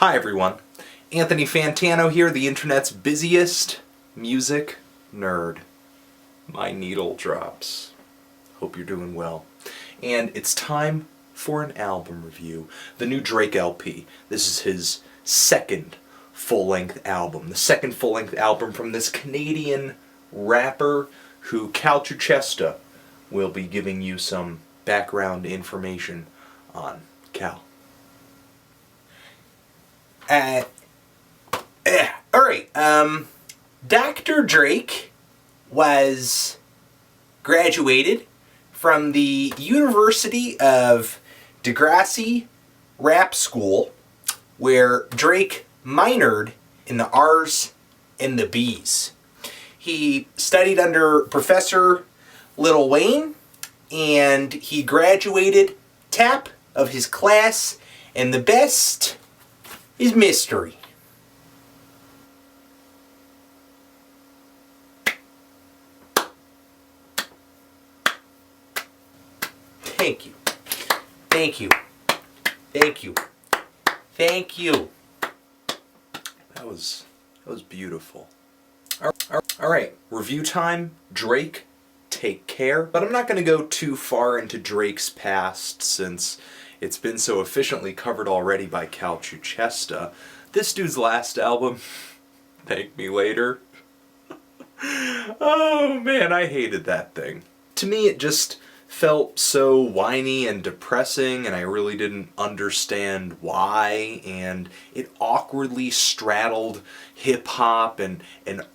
Hi everyone, Anthony Fantano here, the internet's busiest music nerd. My needle drops. Hope you're doing well. And it's time for an album review. The new Drake LP. This is his second full-length album. The second full-length album from this Canadian rapper who Cal Chuchesta will be giving you some background information on. Cal. Alright, Dr. Drake was graduated from the University of Degrassi Rap School, where Drake minored in the R's and the B's. He studied under Professor Lil Wayne, and he graduated top of his class, and the best is mystery. Thank you. Thank you. Thank you. Thank you. That was beautiful. Alright, review time, Drake, Take Care. But I'm not going to go too far into Drake's past since it's been so efficiently covered already by Cal Chuchesta. This dude's last album, Thank Me Later. Oh man, I hated that thing. To me it just felt so whiny and depressing, and I really didn't understand why, and it awkwardly straddled hip-hop and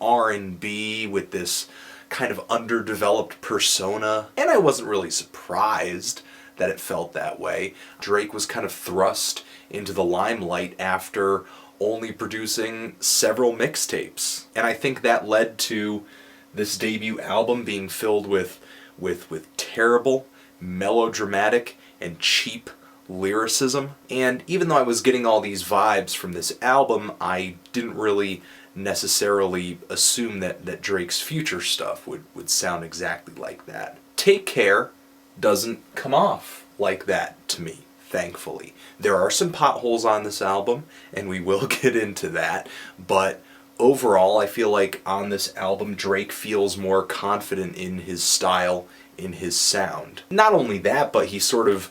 R&B with this kind of underdeveloped persona, and I wasn't really surprised that it felt that way. Drake was kind of thrust into the limelight after only producing several mixtapes, and I think that led to this debut album being filled with terrible, melodramatic, and cheap lyricism. And even though I was getting all these vibes from this album, I didn't really necessarily assume that Drake's future stuff would sound exactly like that. Take Care doesn't come off like that to me, thankfully. There are some potholes on this album, and we will get into that, but overall I feel like on this album Drake feels more confident in his style, in his sound. Not only that, but he sort of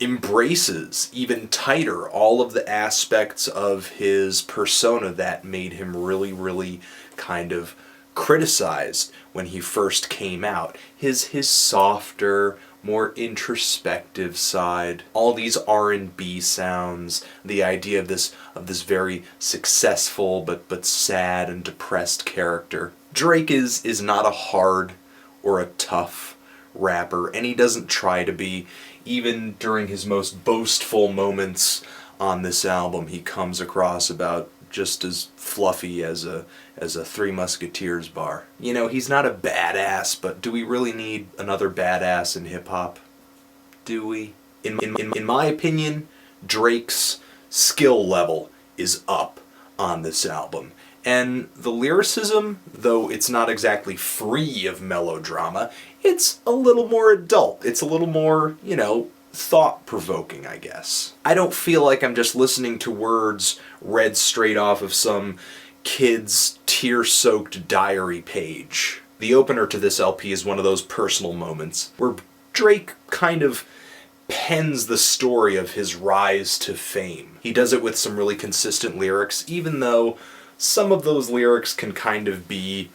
embraces even tighter all of the aspects of his persona that made him really kind of criticized when he first came out. His softer, more introspective side, all these R&B sounds, the idea of this very successful but sad and depressed character. Drake is not a hard or a tough rapper, and he doesn't try to be. Even during his most boastful moments on this album, he comes across about just as fluffy as a Three Musketeers bar. You know, he's not a badass, but do we really need another badass in hip-hop? Do we? In my opinion, Drake's skill level is up on this album. And the lyricism, though it's not exactly free of melodrama, it's a little more adult. It's a little more, you know, thought-provoking, I guess. I don't feel like I'm just listening to words read straight off of some kid's tear-soaked diary page. The opener to this LP is one of those personal moments where Drake kind of pens the story of his rise to fame. He does it with some really consistent lyrics, even though some of those lyrics can kind of be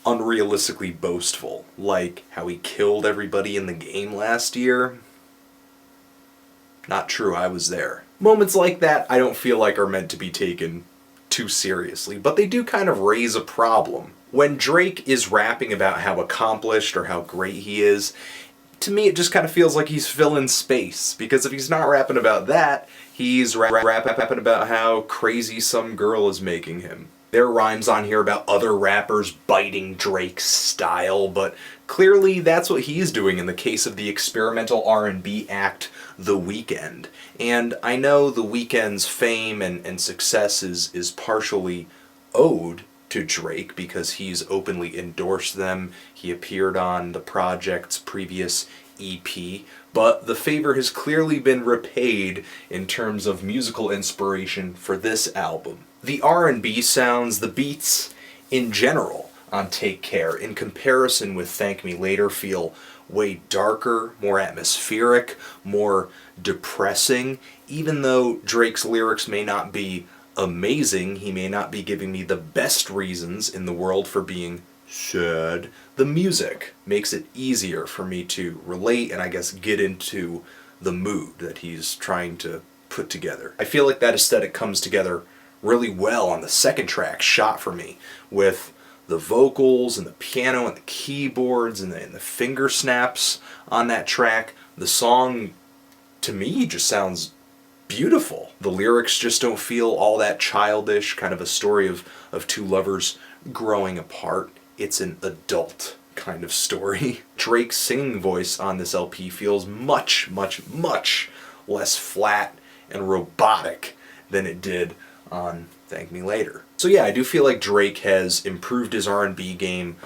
unrealistically boastful, like how he killed everybody in the game last year. Not true, I was there. Moments like that I don't feel like are meant to be taken too seriously, but they do kind of raise a problem. When Drake is rapping about how accomplished or how great he is, to me it just kind of feels like he's filling space, because if he's not rapping about that, he's rapping about how crazy some girl is making him. There are rhymes on here about other rappers biting Drake's style, but clearly that's what he's doing in the case of the experimental R&B act The Weeknd. And I know The Weeknd's fame and success is partially owed to Drake because he's openly endorsed them. He appeared on the project's previous EP, but the favor has clearly been repaid in terms of musical inspiration for this album. The R&B sounds, the beats in general on Take Care, in comparison with Thank Me Later, feel way darker, more atmospheric, more depressing. Even though Drake's lyrics may not be amazing, he may not be giving me the best reasons in the world for being sad, the music makes it easier for me to relate and I guess get into the mood that he's trying to put together. I feel like that aesthetic comes together really well on the second track, Shot For Me, with the vocals and the piano and the keyboards and the finger snaps on that track. The song, to me, just sounds beautiful. The lyrics just don't feel all that childish, kind of a story of two lovers growing apart. It's an adult kind of story. Drake's singing voice on this LP feels much, much, much less flat and robotic than it did on Thank Me Later. So yeah, I do feel like Drake has improved his R&B game,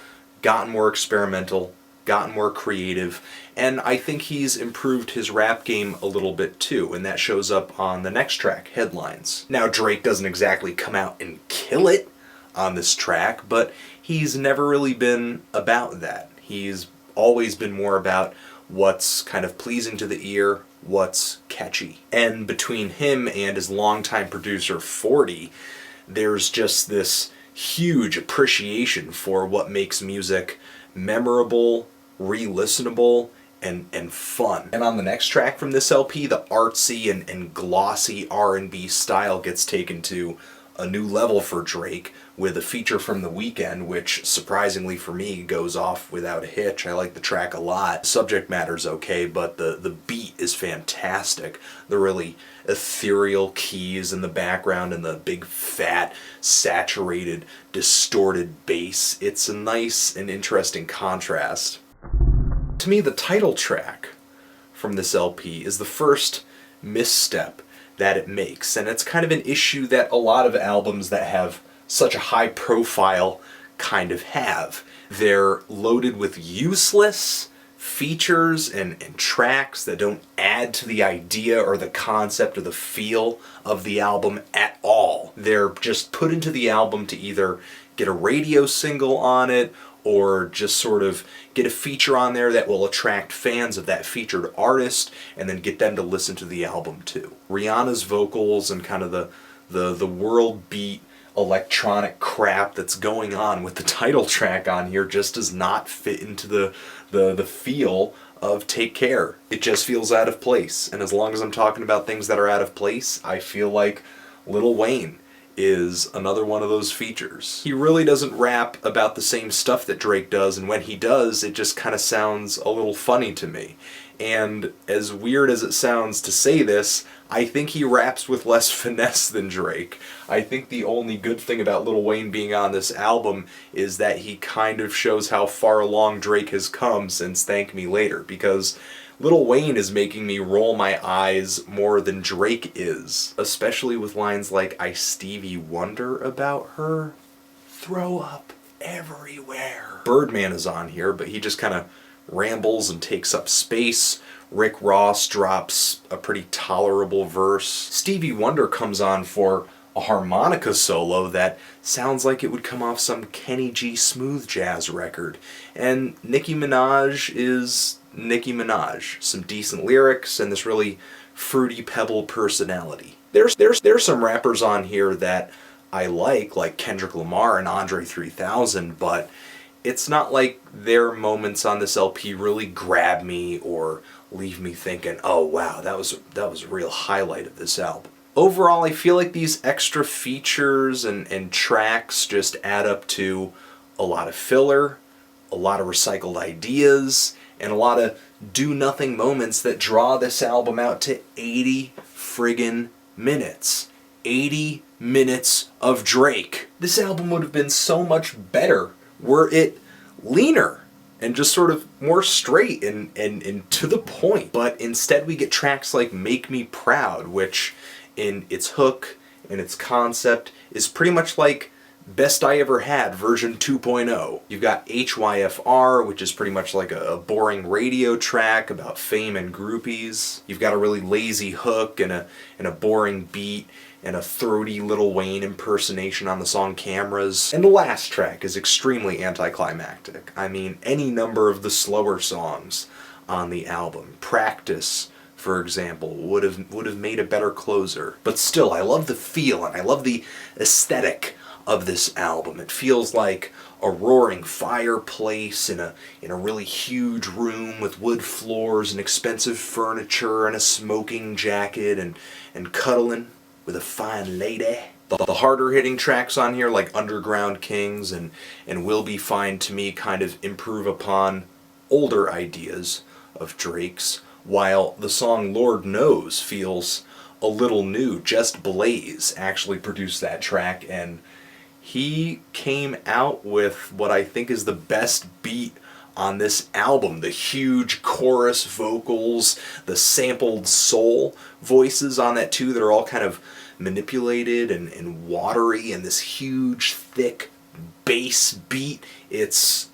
gotten more experimental, gotten more creative, and I think he's improved his rap game a little bit too, and that shows up on the next track, Headlines. Now, Drake doesn't exactly come out and kill it on this track, but he's never really been about that. He's always been more about what's kind of pleasing to the ear, what's catchy. And between him and his longtime producer, 40, there's just this huge appreciation for what makes music memorable, re-listenable, and fun. And on the next track from this LP, the artsy and glossy R&B style gets taken to a new level for Drake with a feature from The Weeknd, which surprisingly for me goes off without a hitch. I like the track a lot. Subject matter's okay, but the beat is fantastic. The really ethereal keys in the background and the big fat saturated distorted bass. It's a nice and interesting contrast. To me, the title track from this LP is the first misstep that it makes, and it's kind of an issue that a lot of albums that have such a high profile kind of have. They're loaded with useless features and tracks that don't add to the idea or the concept or the feel of the album at all. They're just put into the album to either get a radio single on it or just sort of get a feature on there that will attract fans of that featured artist and then get them to listen to the album too. Rihanna's vocals and kind of the world beat electronic crap that's going on with the title track on here just does not fit into the feel of Take Care. It just feels out of place. And as long as I'm talking about things that are out of place, I feel like Lil Wayne is another one of those features. He really doesn't rap about the same stuff that Drake does, and when he does, it just kind of sounds a little funny to me. And as weird as it sounds to say this, I think he raps with less finesse than Drake. I think the only good thing about Lil Wayne being on this album is that he kind of shows how far along Drake has come since Thank Me Later, because Lil Wayne is making me roll my eyes more than Drake is, especially with lines like "I Stevie Wonder about her." Throw up everywhere. Birdman is on here, but he just kind of rambles and takes up space. Rick Ross drops a pretty tolerable verse. Stevie Wonder comes on for a harmonica solo that sounds like it would come off some Kenny G smooth jazz record. And Nicki Minaj is Nicki Minaj. Some decent lyrics and this really fruity pebble personality. There's some rappers on here that I like Kendrick Lamar and Andre 3000, but it's not like their moments on this LP really grab me or leave me thinking, oh wow, that was a real highlight of this album. Overall, I feel like these extra features and tracks just add up to a lot of filler, a lot of recycled ideas, and a lot of do-nothing moments that draw this album out to 80 friggin' minutes. 80 minutes of Drake. This album would have been so much better were it leaner and just sort of more straight and to the point. But instead we get tracks like Make Me Proud, which in its hook and its concept is pretty much like Best I Ever Had version 2.0. You've got HYFR, which is pretty much like a boring radio track about fame and groupies. You've got a really lazy hook and a boring beat and a throaty Lil Wayne impersonation on the song Cameras. And the last track is extremely anticlimactic. I mean, any number of the slower songs on the album, Practice, for example, would have made a better closer. But still, I love the feel and I love the aesthetic of this album. It feels like a roaring fireplace in a really huge room with wood floors and expensive furniture and a smoking jacket and cuddling with a fine lady. The harder hitting tracks on here, like Underground Kings and Will Be Fine, to me kind of improve upon older ideas of Drake's, while the song Lord Knows feels a little new. Just Blaze actually produced that track, and he came out with what I think is the best beat on this album. The huge chorus vocals, the sampled soul voices on that too, that are all kind of manipulated and watery, and this huge, thick bass beat. It's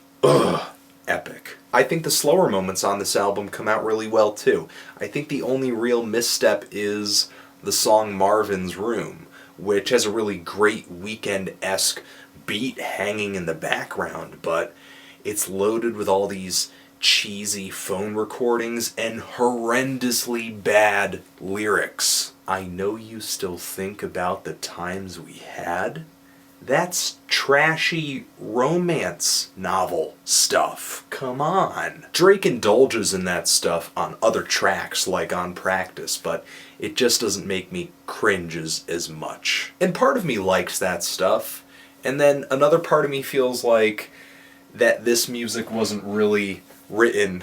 epic. I think the slower moments on this album come out really well too. I think the only real misstep is the song Marvin's Room, which has a really great Weekend-esque beat hanging in the background, but it's loaded with all these cheesy phone recordings and horrendously bad lyrics. I know you still think about the times we had. That's trashy romance novel stuff. Come on. Drake indulges in that stuff on other tracks, like on Practice, but it just doesn't make me cringe as much. And part of me likes that stuff, and then another part of me feels like that this music wasn't really written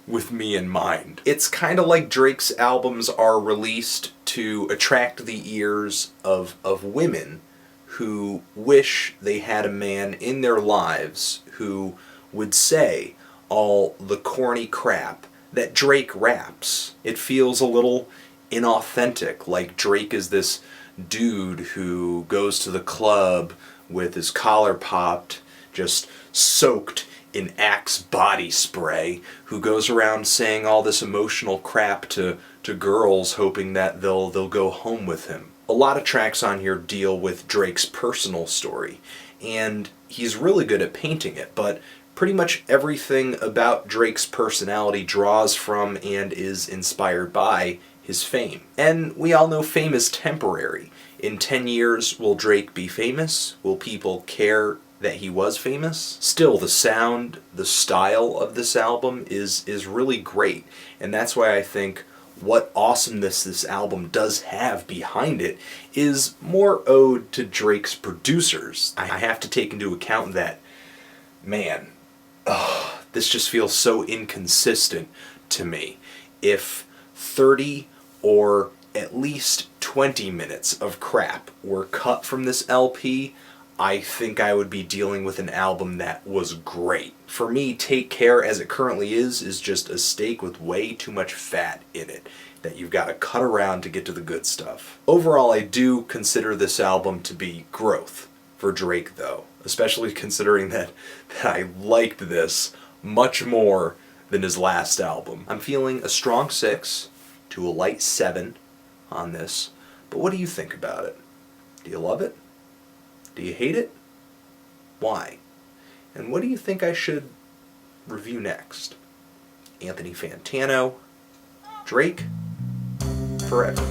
with me in mind. It's kind of like Drake's albums are released to attract the ears of women who wish they had a man in their lives who would say all the corny crap that Drake raps. It feels a little inauthentic, like Drake is this dude who goes to the club with his collar popped, just soaked in Axe body spray, who goes around saying all this emotional crap to girls, hoping that they'll go home with him. A lot of tracks on here deal with Drake's personal story, and he's really good at painting it, but pretty much everything about Drake's personality draws from and is inspired by his fame. And we all know fame is temporary. In 10 years, will Drake be famous? Will people care that he was famous? Still, the sound, the style of this album is really great, and that's why I think what awesomeness this album does have behind it is more owed to Drake's producers. I have to take into account that, man, this just feels so inconsistent to me. If 30 or at least 20 minutes of crap were cut from this LP, I think I would be dealing with an album that was great. For me, Take Care as it currently is just a steak with way too much fat in it that you've got to cut around to get to the good stuff. Overall, I do consider this album to be growth for Drake, though, especially considering that I liked this much more than his last album. I'm feeling a strong 6 to a light 7 on this, but what do you think about it? Do you love it? Do you hate it? Why? And what do you think I should review next? Anthony Fantano, Drake, forever.